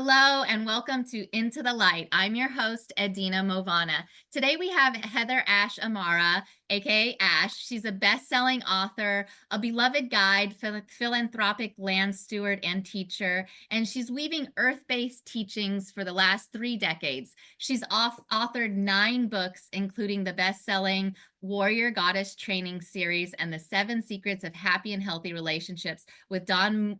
Hello and welcome to Into the Light. I'm your host, Edina Mauvana. Today we have HeatherAsh Amara, aka Ash. She's a best-selling author, a beloved guide, philanthropic land steward, and teacher, and she's weaving earth-based teachings for the last 3 decades. She's authored 9 books, including the best-selling Warrior Goddess Training Series and the 7 Secrets of Happy and Healthy Relationships with Don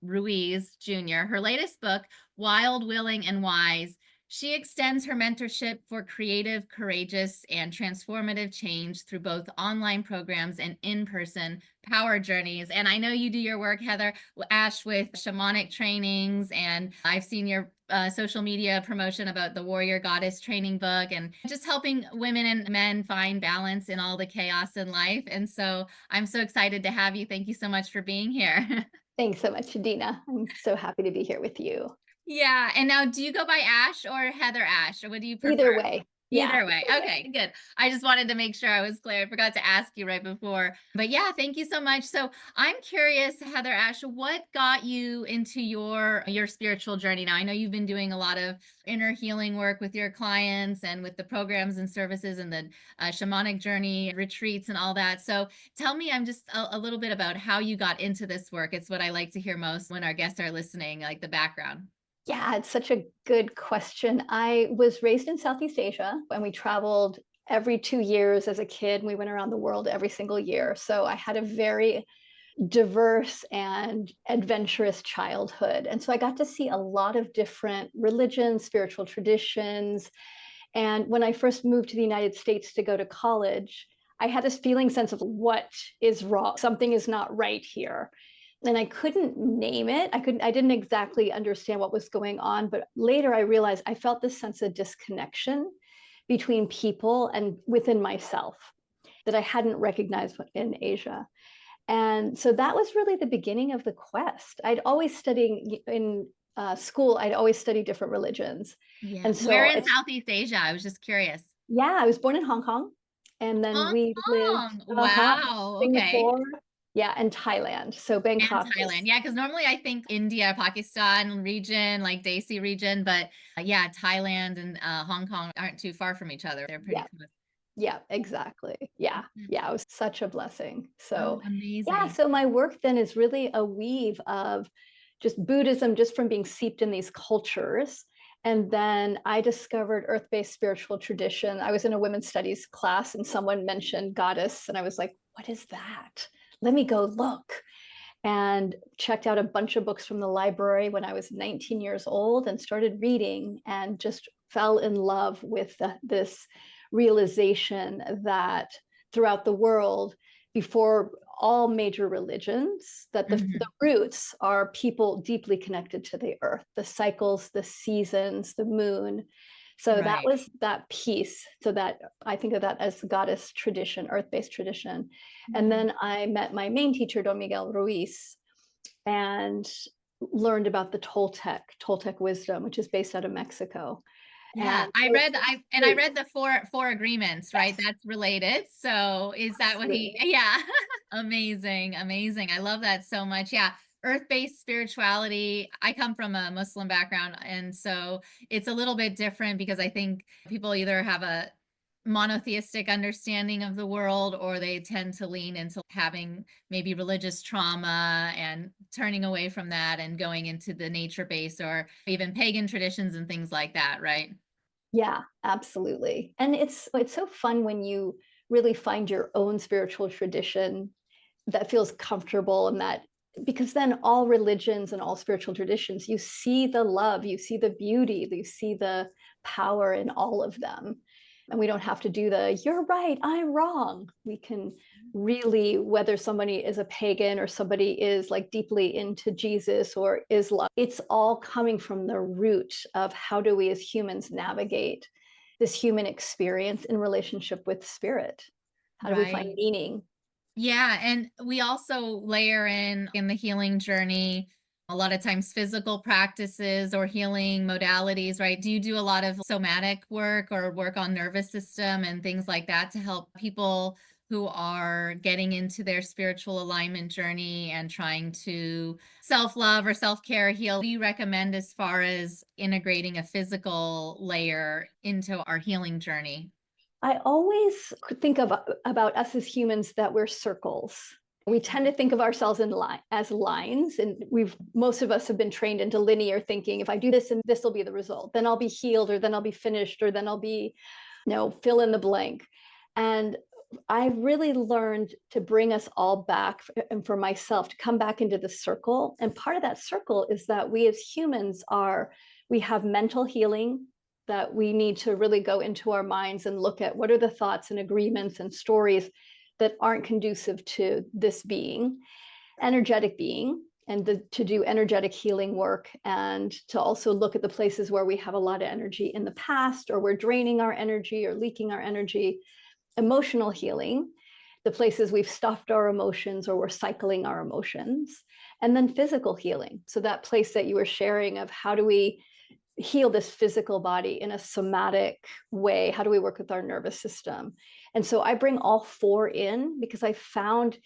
Ruiz Jr. Her latest book, Wild, Willing, and Wise, she extends her mentorship for creative, courageous, and transformative change through both online programs and in-person power journeys. And I know you do your work, Heather, Ash, with shamanic trainings, and I've seen your social media promotion about the Warrior Goddess Training book and just helping women and men find balance in all the chaos in life. And so I'm so excited to have you. Thank you so much for being here. Thanks so much, Edina. I'm so happy to be here with you. Yeah. And now, do you go by Ash or Heather Ash, or what do you prefer? Either way. Yeah. Either way. Okay, good. I just wanted to make sure I was clear. I forgot to ask you right before. But yeah, thank you so much. So I'm curious, Heather Ash, what got you into your spiritual journey? Now, I know you've been doing a lot of inner healing work with your clients and with the programs and services and the shamanic journey retreats and all that. So tell me, I'm just a little bit about how you got into this work. It's what I like to hear most when our guests are listening, like the background. Yeah, it's such a good question. I was raised in Southeast Asia and we traveled every 2 years as a kid. We went around the world every single year. So I had a very diverse and adventurous childhood. And so I got to see a lot of different religions, spiritual traditions. And when I first moved to the United States to go to college, I had this feeling sense of what is wrong? Something is not right here. And I couldn't name it. I didn't exactly understand what was going on, but later I realized I felt this sense of disconnection between people and within myself that I hadn't recognized in Asia. And so that was really the beginning of the quest. I'd always studied in school, I'd always studied different religions. Yeah. And Where so in it's, Southeast Asia? I was just curious. yeah, I was born in Hong Kong and then Hong we lived, Kong. Wow. Okay. Singapore, yeah, and Thailand. So And Bangkok Thailand. is, Yeah, because normally I think India, Pakistan region, like Desi region, but yeah, Thailand and Hong Kong aren't too far from each other. They're pretty yeah, close. yeah, exactly. Yeah, Mhm. yeah, it was such a blessing. Oh, So, yeah, amazing. so my work then is really a weave of just Buddhism, just from being seeped in these cultures. And then I discovered earth-based spiritual tradition. I was in a women's studies class and someone mentioned goddess, and I was like, what is that? Let me go look. And checked out a bunch of books from the library when I was 19 years old and started reading and just fell in love with this realization that throughout the world, before all major religions, that the Mhm. roots are people deeply connected to the earth, the cycles, the seasons, the moon. So that Right. was that piece. So that I think of that as the goddess tradition, earth-based tradition. And Mhm. then I met my main teacher, Don Miguel Ruiz, and learned about the Toltec wisdom, which is based out of Mexico. Yeah, And I so read I great. read the four agreements, right? Yes, That's related. So is that what he absolutely. yeah. Amazing, amazing. I love that so much. Yeah. Earth-based spirituality. I come from a Muslim background, and so it's a little bit different because I think people either have a monotheistic understanding of the world or they tend to lean into having maybe religious trauma and turning away from that and going into the nature-based or even pagan traditions and things like that, right? Yeah, absolutely. And it's so fun when you really find your own spiritual tradition that feels comfortable and that because then all religions and all spiritual traditions, you see the love, you see the beauty, you see the power in all of them. And we don't have to do the you're right, I'm wrong. We can really, whether somebody is a pagan or somebody is like deeply into Jesus or Islam, it's all coming from the root of how do we as humans navigate this human experience in relationship with spirit? How do we find Right. meaning? Yeah, and we also layer in the healing journey a lot of times physical practices or healing modalities, right? Do you do a lot of somatic work or work on nervous system and things like that to help people who are getting into their spiritual alignment journey and trying to self-love or self-care heal? What do you recommend as far as integrating a physical layer into our healing journey? I always think of about us as humans that we're circles. We tend to think of ourselves as lines, and most of us have been trained into linear thinking. If I do this and this will be the result, then I'll be healed, or then I'll be finished, or then I'll be, fill in the blank. And I really learned to bring us all back, and for myself to come back into the circle. And part of that circle is that we as humans we have mental healing, that we need to really go into our minds and look at what are the thoughts and agreements and stories that aren't conducive to this being, energetic being, and to do energetic healing work, and to also look at the places where we have a lot of energy in the past, or we're draining our energy or leaking our energy. Emotional healing, the places we've stuffed our emotions or we're cycling our emotions. And then physical healing. So that place that you were sharing of how do we heal this physical body in a somatic way? How do we work with our nervous system? And so I bring all four in because I found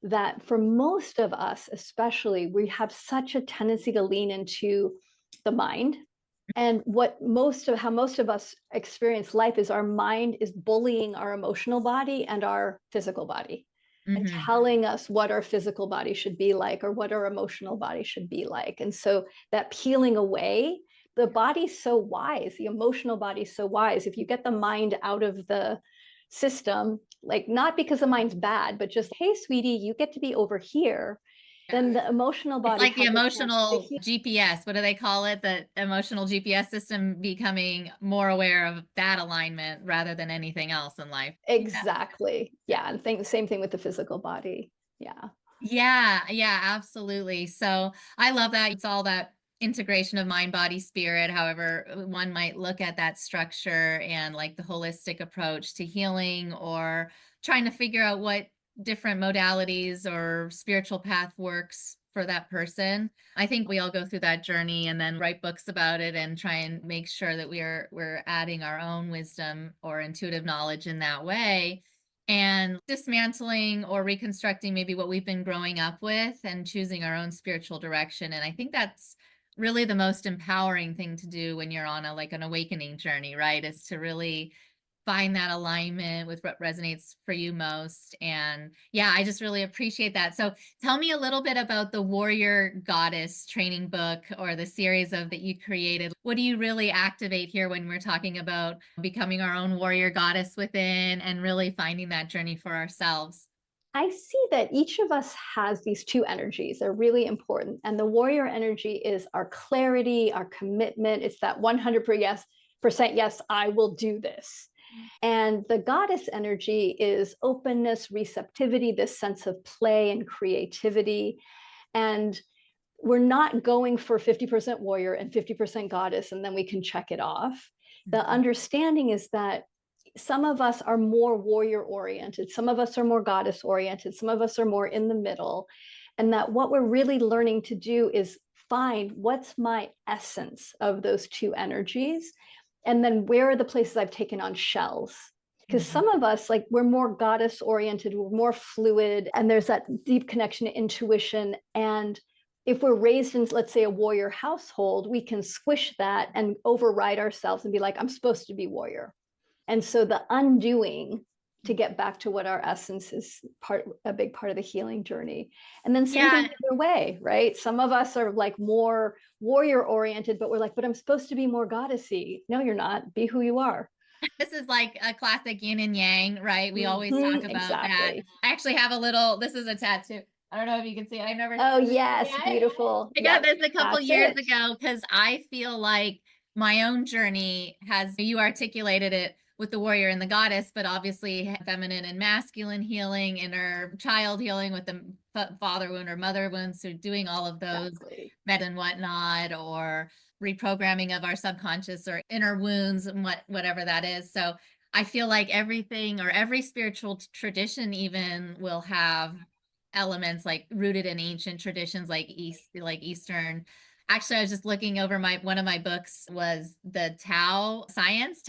that for most of us, especially, we have such a tendency to lean into the mind. And how most of us experience life is our mind is bullying our emotional body and our physical body, and telling us what our physical body should be like or what our emotional body should be like. And so that peeling away, the body's so wise, the emotional body's so wise. If you get the mind out of the system, like not because the mind's bad, but just, hey, sweetie, you get to be over here, then the emotional It's body like the has a chance to emotional heal. GPS. What do they call it? The emotional GPS system becoming more aware of that alignment rather than anything else in life. Yeah. Exactly. Yeah. And same thing with the physical body. Yeah. Yeah, yeah, absolutely. So I love that. It's all that integration of mind, body, spirit, however one might look at that structure, and like the holistic approach to healing, or trying to figure out what different modalities or spiritual path works for that person. I think we all go through that journey and then write books about it and try and make sure that we're adding our own wisdom or intuitive knowledge in that way, and dismantling or reconstructing maybe what we've been growing up with and choosing our own spiritual direction. And I think that's really the most empowering thing to do when you're on an awakening journey, right? Is to really find that alignment with what resonates for you most. And yeah, I just really appreciate that. So tell me a little bit about the Warrior Goddess training book or the series of that you created. What do you really activate here when we're talking about becoming our own warrior goddess within and really finding that journey for ourselves? I see that each of us has these two energies. They're really important. And the warrior energy is our clarity, our commitment. It's that 100% yes, I will do this. And the goddess energy is openness, receptivity, this sense of play and creativity. And we're not going for 50% warrior and 50% goddess, and then we can check it off. The understanding is that some of us are more warrior oriented, some of us are more goddess oriented, some of us are more in the middle. And that what we're really learning to do is find what's my essence of those two energies. And then where are the places I've taken on shells? Because some of us, like, we're more goddess oriented, we're more fluid, and there's that deep connection to intuition. And if we're raised in, let's say, a warrior household, we can squish that and override ourselves and be like, I'm supposed to be warrior. And so the undoing to get back to what our essence is a big part of the healing journey. And then same thing Yeah, either way, right? Some of us are like more warrior oriented, but we're like, but I'm supposed to be more goddessy. No, you're not. Be who you are. this is like a classic yin and yang, right? We always talk about that. Exactly. I actually have a little, this is a tattoo. I don't know if you can see it. I've never Oh, shown it to you yes. yet. Beautiful. I got Yep. this a couple That's years it. ago because I feel like my own journey has, you articulated it with the warrior and the goddess, but obviously feminine and masculine healing, inner child healing with the father wound or mother wound. So doing all of those Exactly. med and whatnot, or reprogramming of our subconscious or inner wounds and whatever that is. So I feel like everything or every spiritual tradition even will have elements like rooted in ancient traditions like Eastern. Actually, I was just looking over one of my books was the Tao science.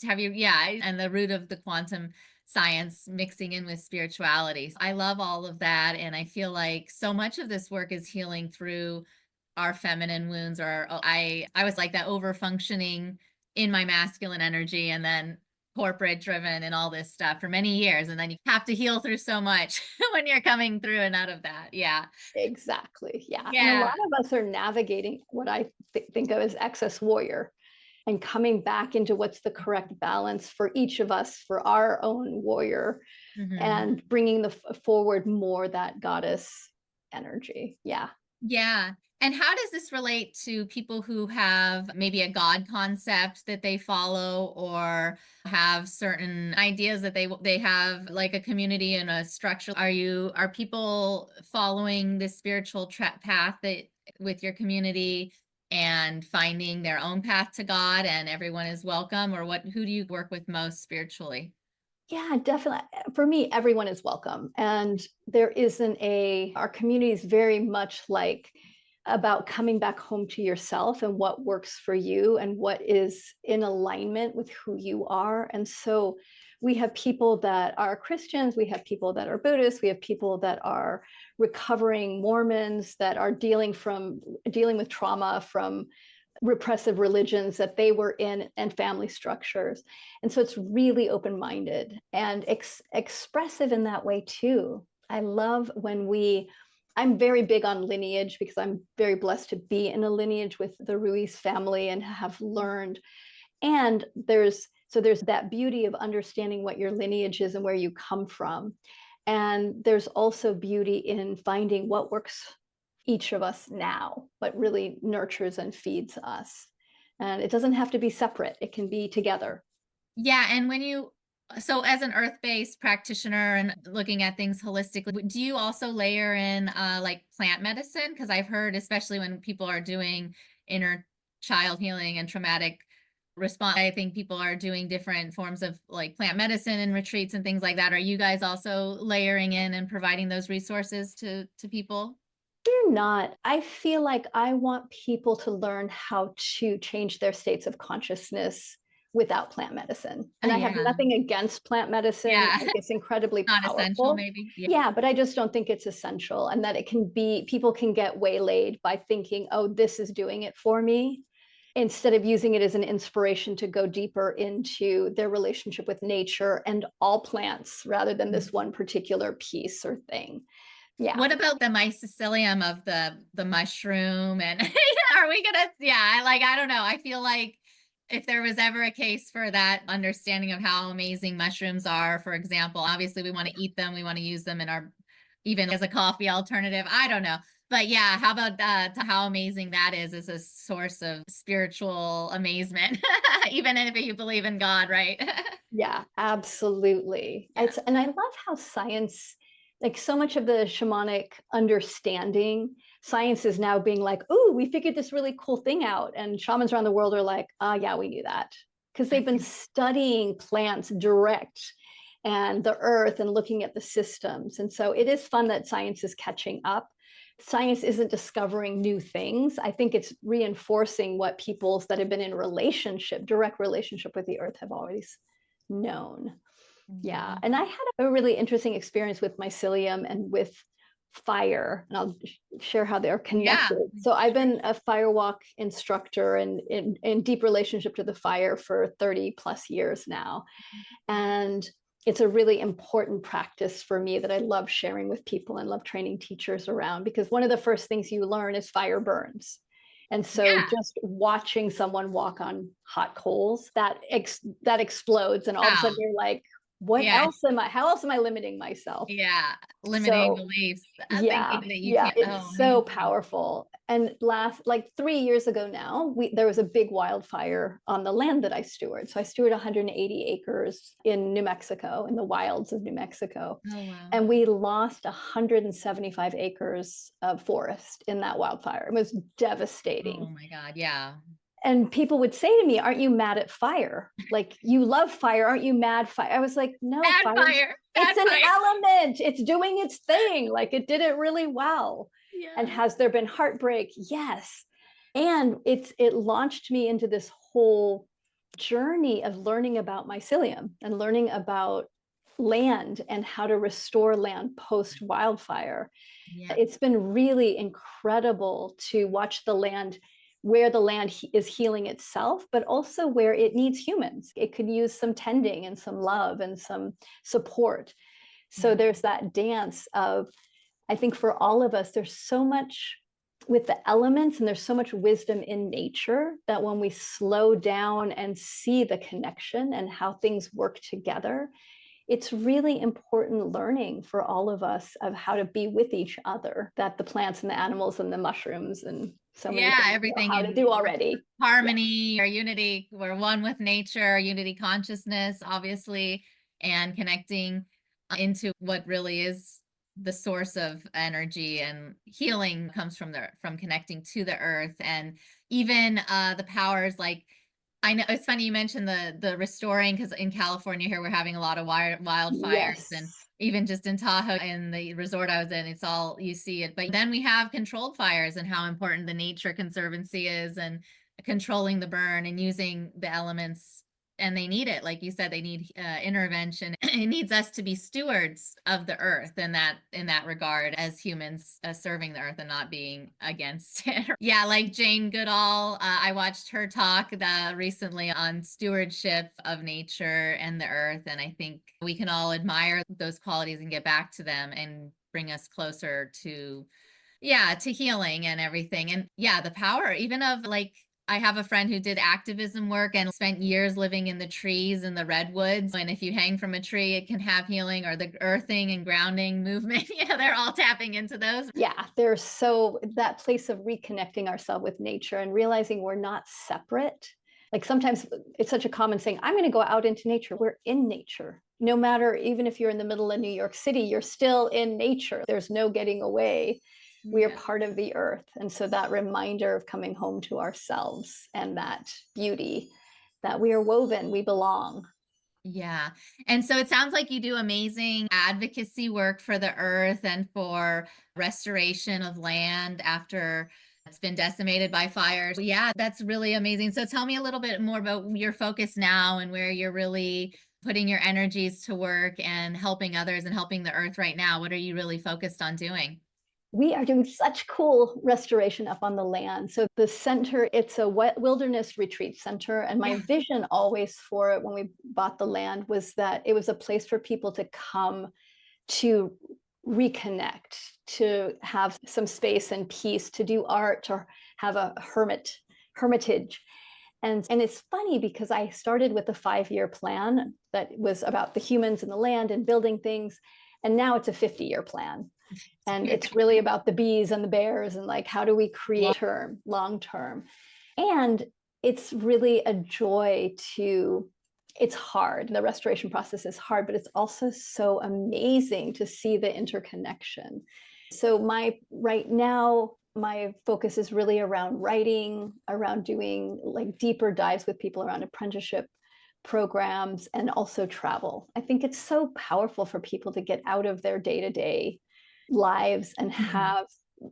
Have you? Yeah, and the root of the quantum science mixing in with spirituality. I love all of that. And I feel like so much of this work is healing through our feminine wounds, or I was like that over functioning in my masculine energy, and then corporate driven and all this stuff for many years, and then you have to heal through so much when you're coming through and out of that. Yeah. Exactly. Yeah. And a lot Yeah. of us are navigating what I think of as excess warrior and coming back into what's the correct balance for each of us for our own warrior Hmm. and bringing forward more that goddess energy. Yeah. Yeah. And how does this relate to people who have maybe a God concept that they follow, or have certain ideas that they have like a community and a structure? Are people following this spiritual path that with your community and finding their own path to God, and everyone is welcome, or who do you work with most spiritually? Yeah, definitely. For me, everyone is welcome. And there isn't our community is very much like about coming back home to yourself and what works for you and what is in alignment with who you are. And so we have people that are Christians, we have people that are Buddhists, we have people that are recovering Mormons that are dealing with trauma from repressive religions that they were in and family structures. And so it's really open-minded and expressive in that way too. I love I'm very big on lineage because I'm very blessed to be in a lineage with the Ruiz family and have learned. And there's that beauty of understanding what your lineage is and where you come from. And there's also beauty in finding what works each of us now, but really nurtures and feeds us. And it doesn't have to be separate, it can be together. Yeah, and so as an earth-based practitioner and looking at things holistically, do you also layer in like plant medicine? Because I've heard, especially when people are doing inner child healing and traumatic response, I think people are doing different forms of like plant medicine and retreats and things like that. Are you guys also layering in and providing those resources to people? You're not. I feel like I want people to learn how to change their states of consciousness without plant medicine. And I have Yeah. nothing against plant medicine. I Yeah. think it's incredibly Not essential, powerful. maybe. Yeah. Yeah, but I just don't think it's essential, and that people can get waylaid by thinking, oh, this is doing it for me, instead of using it as an inspiration to go deeper into their relationship with nature and all plants rather than this one particular piece or thing. Yeah. What about the mycelium of the mushroom? And are we gonna? Yeah, I don't know. I feel like if there was ever a case for that understanding of how amazing mushrooms are, for example, obviously we want to eat them, we want to use them in our even as a coffee alternative. I don't know. But yeah, how about to how amazing that is as a source of spiritual amazement, even if you believe in God, right? Yeah, absolutely. Yeah. And I love how science, like so much of the shamanic understanding, science is now being like, "Ooh, we figured this really cool thing out." And shamans around the world are like, yeah, we knew that." Because they've been studying plants direct and the earth and looking at the systems. And so it is fun that science is catching up. Science isn't discovering new things. I think it's reinforcing what peoples that have been in direct relationship with the earth have always known. Yeah. Mhm. And I had a really interesting experience with mycelium and with fire, and I'll share how they're Yeah. connected. So I've been a firewalk instructor and in deep relationship to the fire for 30 plus years now. And it's a really important practice for me that I love sharing with people and love training teachers around, because one of the first things you learn is fire burns. And so Yeah. just watching someone walk on hot coals, that explodes. And all of a Wow. sudden you're like, Yes. how else am I limiting myself? Yeah, limiting So beliefs, yeah, thinking that you yeah, can't. it's Oh, so amazing. powerful. And like 3 years ago now, there was a big wildfire on the land that I steward. So I steward 180 acres in New Mexico, in the wilds of New Mexico. Oh, wow. And we lost 175 acres of forest in that wildfire. It was Oh devastating. my God, yeah. And people would say to me, "Aren't you mad at fire? Like, you love fire. Aren't you mad fire?" I was like, "No, Bad fire's fire, it's bad an fire. element. It's doing its thing. Like, it did it really well." And Yeah. has there been heartbreak? Yes. And it launched me into this whole journey of learning about mycelium and learning about land and how to restore land post wildfire. Yeah. It's been really incredible to watch the land, where the land is healing itself, but also where it needs humans. It could use some tending and some love and some support. So Yeah. there's that dance of, I think for all of us, there's so much with the elements and there's so much wisdom in nature that when we slow down and see the connection and how things work together, it's really important learning for all of us of how to be with each other, that the plants and the animals and the mushrooms and so many Yeah, things know everything how to in do already. Yeah. harmony or unity. We're one with nature, unity consciousness, obviously, and connecting into what really is the source of energy, and healing comes from connecting to the earth. And even the powers, like, I know it's funny you mentioned the restoring, because in California here we're having a lot of wildfires, and Yes. even just in Tahoe, in the resort I was in, it's all you see it. But then we have controlled fires, and how important the nature conservancy is, and controlling the burn and using the elements. And they need it, like you said, they need intervention. It needs us to be stewards of the earth in that regard, as humans, serving the earth and not being against it. Yeah, like Jane Goodall, I watched her talk recently on stewardship of nature and the earth, and I think we can all admire those qualities and get back to them and bring us closer to, yeah, to healing and everything. And yeah, the power even of, like, I have a friend who did activism work and spent years living in the trees and the redwoods. And if you hang from a tree, it can have healing, or the earthing and grounding movement. Yeah, they're all tapping into those. Yeah, there's so that place of reconnecting ourselves with nature and realizing we're not separate. Like sometimes it's such a common saying, I'm going to go out into nature. We're in nature. No matter, even if you're in the middle of New York City, you're still in nature. There's no getting away. We are Yeah. part of the earth. And so that reminder of coming home to ourselves and that beauty, that we are woven, we belong. Yeah. And so it sounds like you do amazing advocacy work for the earth and for restoration of land after it's been decimated by fires. Yeah, that's really amazing. So tell me a little bit more about your focus now, and where you're really putting your energies to work and helping others and helping the earth right now. What are you really focused on doing? We are doing such cool restoration up on the land. So the center, it's a wilderness retreat center. And my Yeah. vision always for it when we bought the land was that it was a place for people to come to reconnect, to have some space and peace, to do art, to have a hermitage. And it's funny because I started with a 5-year plan that was about the humans and the land and building things. And now it's a 50-year plan, and it's really about the bees and the bears and like how do we create long term. And it's really a joy to, it's hard, the restoration process is hard, but it's also so amazing to see the interconnection. So my right now my focus is really around writing, around doing like deeper dives with people around apprenticeship programs, and also travel. I think it's so powerful for people to get out of their day-to-day lives and Mhm. have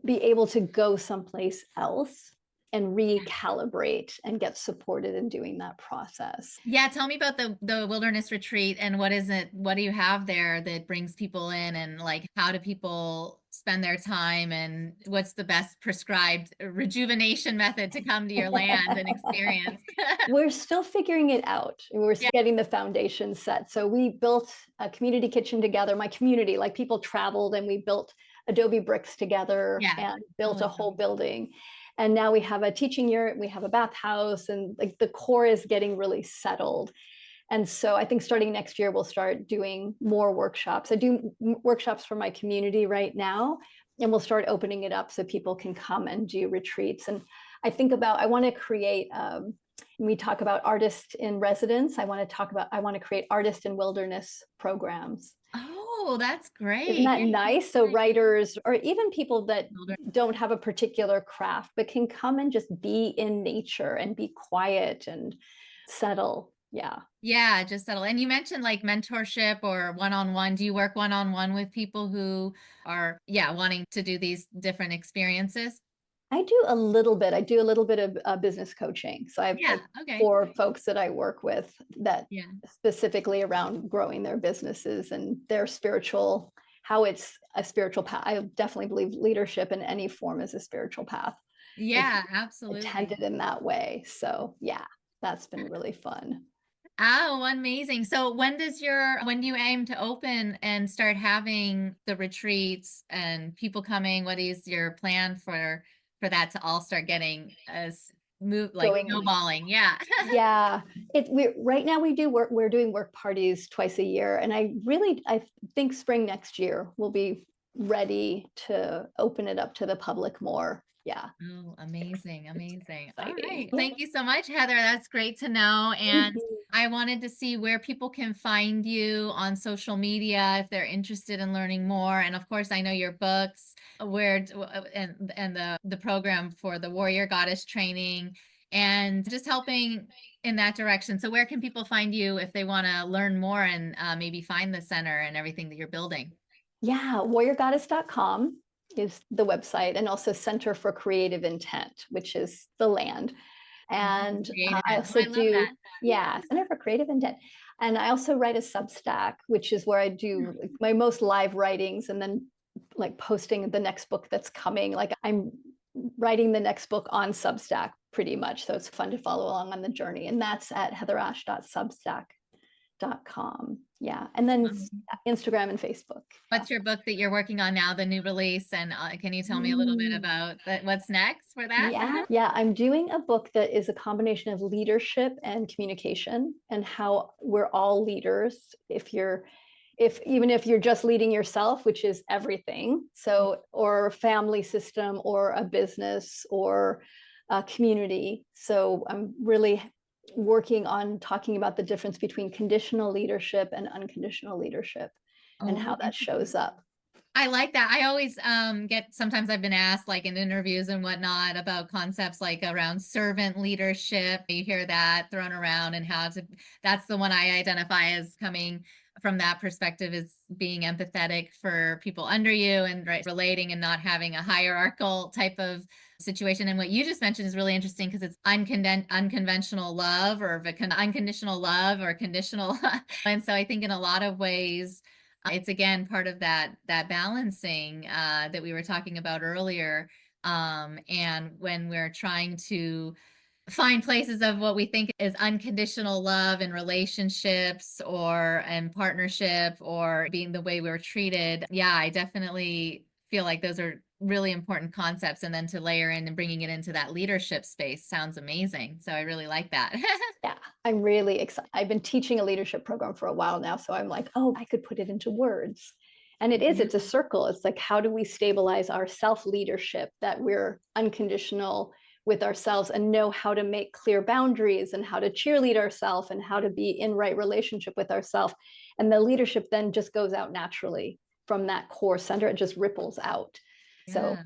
be able to go someplace else and recalibrate and get supported in doing that process. Yeah, tell me about the wilderness retreat, and what is it? What do you have there that brings people in, and like how do people spend their time, and what's the best prescribed rejuvenation method to come to your land and experience? We're still figuring it out. We're Yeah, getting the foundation set. So we built a community kitchen together. My community, like people traveled and we built adobe bricks together yeah. and built a Totally. whole building. And now we have a teaching unit, we have a bathhouse, and like the core is getting really settled. And so I think starting next year, we'll start doing more workshops. I do workshops for my community right now, and we'll start opening it up so people can come and do retreats. And I think about, I want to create, we talk about artist in residence. I want to create artist in wilderness programs. Oh, that's Isn't great. that You're nice? So doing writers or even people that children. don't have a particular craft, but can come and just be in nature and be quiet and settle. Yeah. Yeah, just settle. And you mentioned like mentorship or one-on-one. Do you work one-on-one with people who are, yeah, wanting to do these different experiences? I do a little bit. I do a little bit of business coaching. So I have Yeah. like Okay. 4 folks that I work with that Yeah. specifically around growing their businesses and their spiritual, how it's a spiritual path. I definitely believe leadership in any form is a spiritual path if Yeah, absolutely. attended in that way. So yeah, that's been really fun. Oh, amazing. So when do you aim to open and start having the retreats and people coming? What is your plan for that to all start getting as move like Going in. snowballing? Yeah. Yeah, we right now we do work. We're doing work parties twice a year, and I think spring next year we'll be ready to open it up to the public more. Yeah, Oh, amazing, amazing. All exciting. right. Yeah. Thank you so much, Heather. That's great to know. And Mhm. I wanted to see where people can find you on social media if they're interested in learning more. And of course, I know your books, and the program for the warrior goddess training and just helping in that direction. So where can people find you if they want to learn more and maybe find the center and everything that you're building? Yeah, warriorgoddess.com is the website, and also Center for Creative Intent, which is the land. And Creative. I Oh, also I love do, that. yeah, Center for Creative Intent. And I also write a Substack, which is where I do like, my most live writings and then like posting the next book that's coming. Like I'm writing the next book on Substack pretty much. So it's fun to follow along on the journey. And that's at heatherash.substack.com. Yeah. And then Um, Instagram and Facebook. Yeah. What's your book that you're working on now, the new release? And can you tell me a little bit Mm. about what's next for that? Yeah, yeah. I'm doing a book that is a combination of leadership and communication and how we're all leaders. If even if you're just leading yourself, which is everything, so or a family system or a business or a community. So I'm really working on talking about the difference between conditional leadership and unconditional leadership and Oh, how that shows up. I like that. I always get sometimes I've been asked like in interviews and whatnot about concepts like around servant leadership. You hear that thrown around and how to that's the one I identify as coming from that perspective is being empathetic for people under you and right, relating and not having a hierarchical type of situation. And what you just mentioned is really interesting because it's unconventional love or unconditional love or conditional. And so I think in a lot of ways it's again part of that balancing that we were talking about earlier. And when we're trying to find places of what we think is unconditional love in relationships or in partnership or being the way we're treated, yeah, I definitely feel like those are really important concepts. And then to layer in and bringing it into that leadership space sounds amazing. So I really like that. Yeah, I'm really excited. I've been teaching a leadership program for a while now, so I'm like, oh, I could put it into words. And it's a circle. It's like, how do we stabilize our self leadership that we're unconditional with ourselves and know how to make clear boundaries and how to cheerlead ourselves and how to be in right relationship with ourselves. And the leadership then just goes out naturally from that core center. It just ripples out. Yeah. So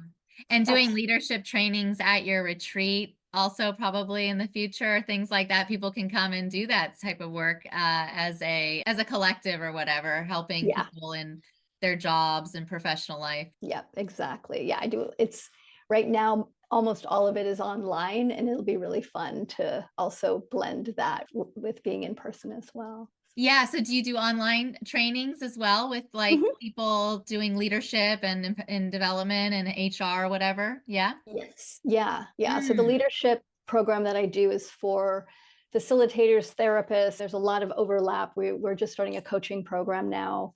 And that's, doing leadership trainings at your retreat also probably in the future, things like that. People can come and do that type of work as a collective or whatever, helping yeah. people in their jobs and professional life. Yeah, exactly. Yeah, I do. It's right now, almost all of it is online, and it'll be really fun to also blend that with being in person as well. Yeah. So do you do online trainings as well with like Mhm. people doing leadership and in development and HR or whatever? Yeah. Yes. Yeah. Yeah. So the Mm. leadership program that I do is for facilitators, therapists. There's a lot of overlap. We're just starting a coaching program now.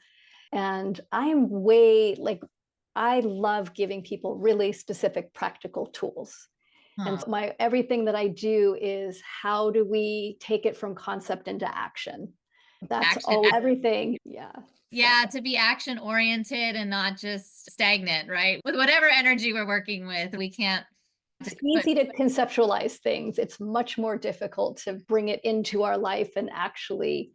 And I am way like, I love giving people really specific practical tools. And Huh. so my everything that I do is how do we take it from concept into action? That's Action. all everything. Yeah. So Yeah, to be action oriented and not just stagnant, right? With whatever energy we're working with, we can't it's but easy to conceptualize things. It's much more difficult to bring it into our life and actually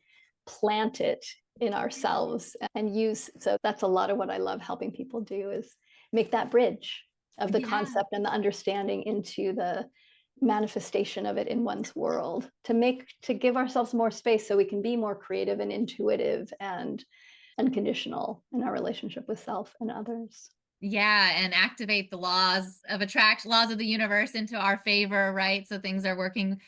plant it in ourselves and use. So that's a lot of what I love helping people do is make that bridge of the yeah. concept and the understanding into the manifestation of it in one's world to give ourselves more space so we can be more creative and intuitive and unconditional in our relationship with self and others. Yeah, and activate the laws of attraction, laws of the universe into our favor, right? So things are working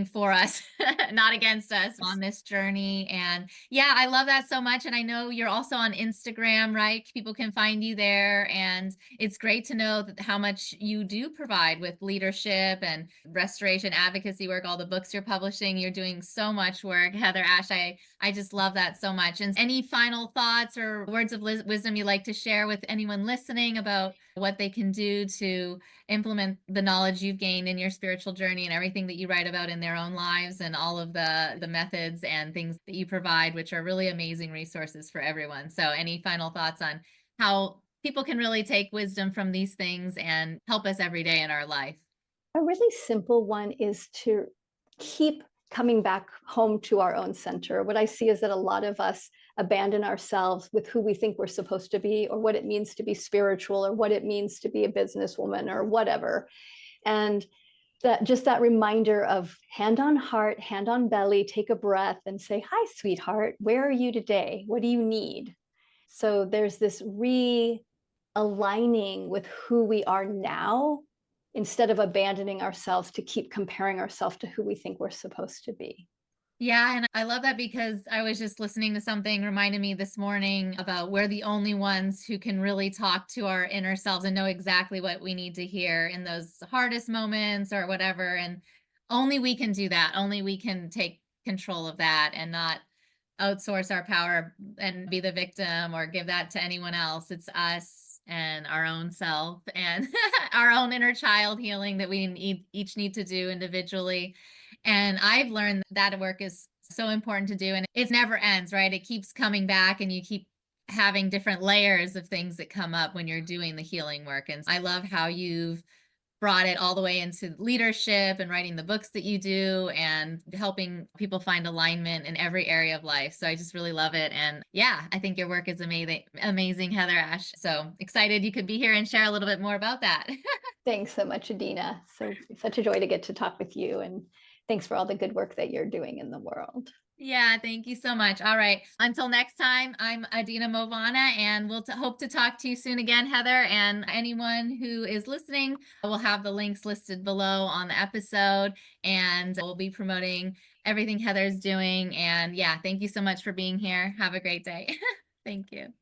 for us, not against us on this journey. And yeah, I love that so much. And I know you're also on Instagram, right? People can find you there. And it's great to know that how much you do provide with leadership and restoration advocacy work, all the books you're publishing. You're doing so much work, Heather Ash. I just love that so much. And any final thoughts or words of wisdom you like to share with anyone listening about what they can do to implement the knowledge you've gained in your spiritual journey and everything that you write about in their own lives and all of the methods and things that you provide, which are really amazing resources for everyone. So any final thoughts on how people can really take wisdom from these things and help us every day in our life? A really simple one is to keep coming back home to our own center. What I see is that a lot of us abandon ourselves with who we think we're supposed to be, or what it means to be spiritual, or what it means to be a businesswoman, or whatever. And that just that reminder of hand on heart, hand on belly, take a breath and say, "Hi, sweetheart, where are you today? What do you need?" So there's this realigning with who we are now, instead of abandoning ourselves to keep comparing ourselves to who we think we're supposed to be. Yeah, and I love that because I was just listening to something reminded me this morning about we're the only ones who can really talk to our inner selves and know exactly what we need to hear in those hardest moments or whatever. And only we can do that. Only we can take control of that and not outsource our power and be the victim or give that to anyone else. It's us and our own self and our own inner child healing that we each need to do individually. And I've learned that work is so important to do and it never ends, right? It keeps coming back and you keep having different layers of things that come up when you're doing the healing work. And I love how you've brought it all the way into leadership and writing the books that you do and helping people find alignment in every area of life. So I just really love it. And yeah, I think your work is amazing, Heather Ash. So excited you could be here and share a little bit more about that. Thanks so much, Edina. So such a joy to get to talk with you, and thanks for all the good work that you're doing in the world. Yeah, thank you so much. All right. Until next time, I'm Edina Mauvana, and we'll hope to talk to you soon again, Heather. And anyone who is listening, we'll have the links listed below on the episode, and we'll be promoting everything Heather's doing. And yeah, thank you so much for being here. Have a great day. Thank you.